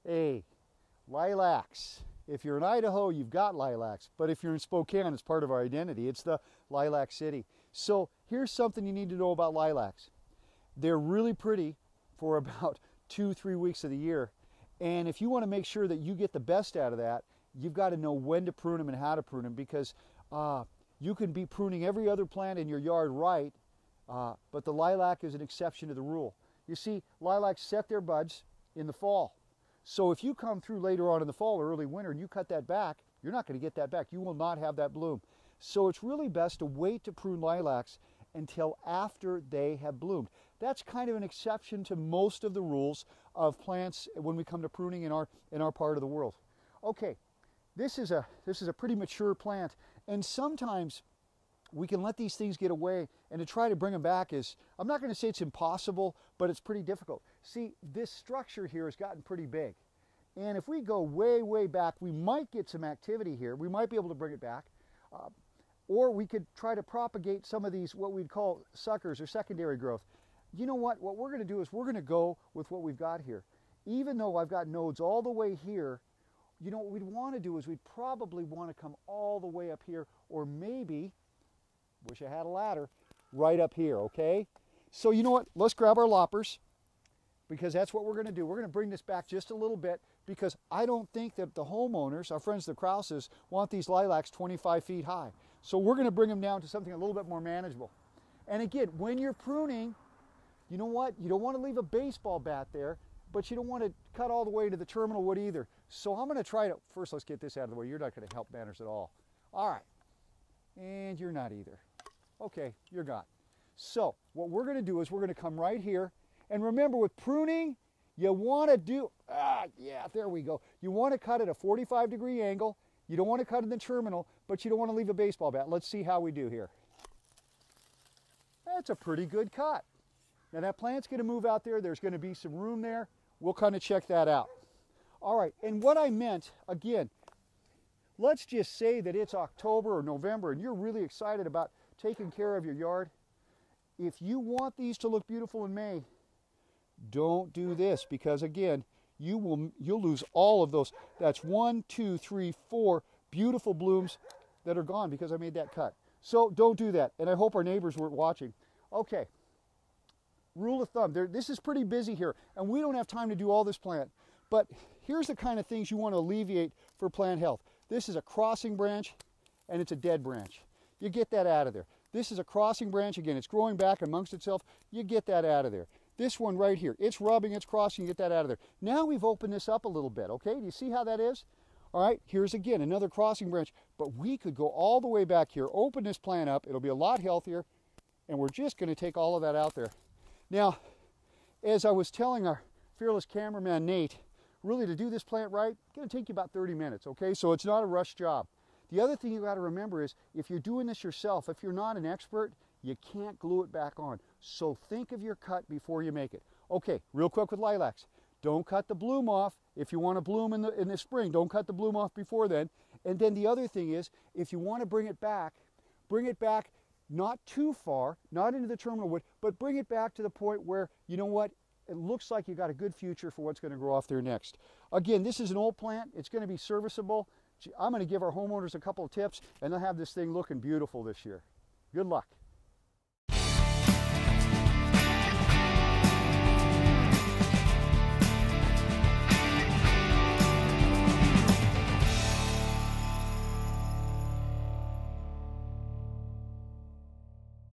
Hey, lilacs. If you're in Idaho, you've got lilacs. But if you're in Spokane, it's part of our identity. It's the lilac city. So here's something you need to know about lilacs. They're really pretty for about 2-3 weeks of the year. And if you want to make sure that you get the best out of that, you've got to know when to prune them and how to prune them, because you can be pruning every other plant in your yard right, but the lilac is an exception to the rule. You see, lilacs set their buds in the fall. So if you come through later on in the fall or early winter and you cut that back, you're not going to get that back. You will not have that bloom. So it's really best to wait to prune lilacs until after they have bloomed. That's kind of an exception to most of the rules of plants when we come to pruning in our part of the world. Okay, this is a pretty mature plant, and sometimes we can let these things get away, and to try to bring them back is, I'm not going to say it's impossible, but it's pretty difficult. See, this structure here has gotten pretty big. And if we go way, way back, we might get some activity here. We might be able to bring it back. Or we could try to propagate some of these, what we'd call suckers or secondary growth. You know what? What we're going to do is we're going to go with what we've got here. Even though I've got nodes all the way here, you know what we'd want to do is we'd probably want to come all the way up here, or maybe, wish I had a ladder, right up here, okay? So you know what? Let's grab our loppers, because that's what we're going to do. We're going to bring this back just a little bit, because I don't think that the homeowners, our friends the Krauses, want these lilacs 25 feet high. So we're going to bring them down to something a little bit more manageable. And again, when you're pruning, you know what? You don't want to leave a baseball bat there, but you don't want to cut all the way to the terminal wood either. So I'm going to try to, first let's get this out of the way. You're not going to help matters at all. All right. And you're not either. Okay, you're gone. So what we're going to do is we're going to come right here. And remember, with pruning, you want to do, yeah, there we go. You want to cut at a 45-degree angle. You don't want to cut in the terminal, but you don't want to leave a baseball bat. Let's see how we do here. That's a pretty good cut. Now that plant's going to move out there. There's going to be some room there. We'll kind of check that out. All right, and what I meant, again, let's just say that it's October or November and you're really excited about taking care of your yard. If you want these to look beautiful in May, don't do this, because again, you'll lose all of those. That's 1, 2, 3, 4 beautiful blooms that are gone because I made that cut. So don't do that. And I hope our neighbors weren't watching. Okay. Rule of thumb, this is pretty busy here, and we don't have time to do all this plant. But here's the kind of things you want to alleviate for plant health. This is a crossing branch, and it's a dead branch. You get that out of there. This is a crossing branch. Again, it's growing back amongst itself. You get that out of there. This one right here, it's rubbing, it's crossing, you get that out of there. Now we've opened this up a little bit, okay? Do you see how that is? All right, here's again another crossing branch, but we could go all the way back here, open this plant up. It'll be a lot healthier, and we're just going to take all of that out there. Now, as I was telling our fearless cameraman, Nate, really to do this plant right, it's going to take you about 30 minutes, okay? So it's not a rush job. The other thing you got to remember is if you're doing this yourself, if you're not an expert, you can't glue it back on. So think of your cut before you make it. Okay, real quick with lilacs. Don't cut the bloom off. If you want to bloom in the spring, don't cut the bloom off before then. And then the other thing is, if you want to bring it back not too far, not into the terminal wood, but bring it back to the point where, you know what, it looks like you got a good future for what's going to grow off there next. Again, this is an old plant. It's going to be serviceable. I'm going to give our homeowners a couple of tips, and they'll have this thing looking beautiful this year. Good luck.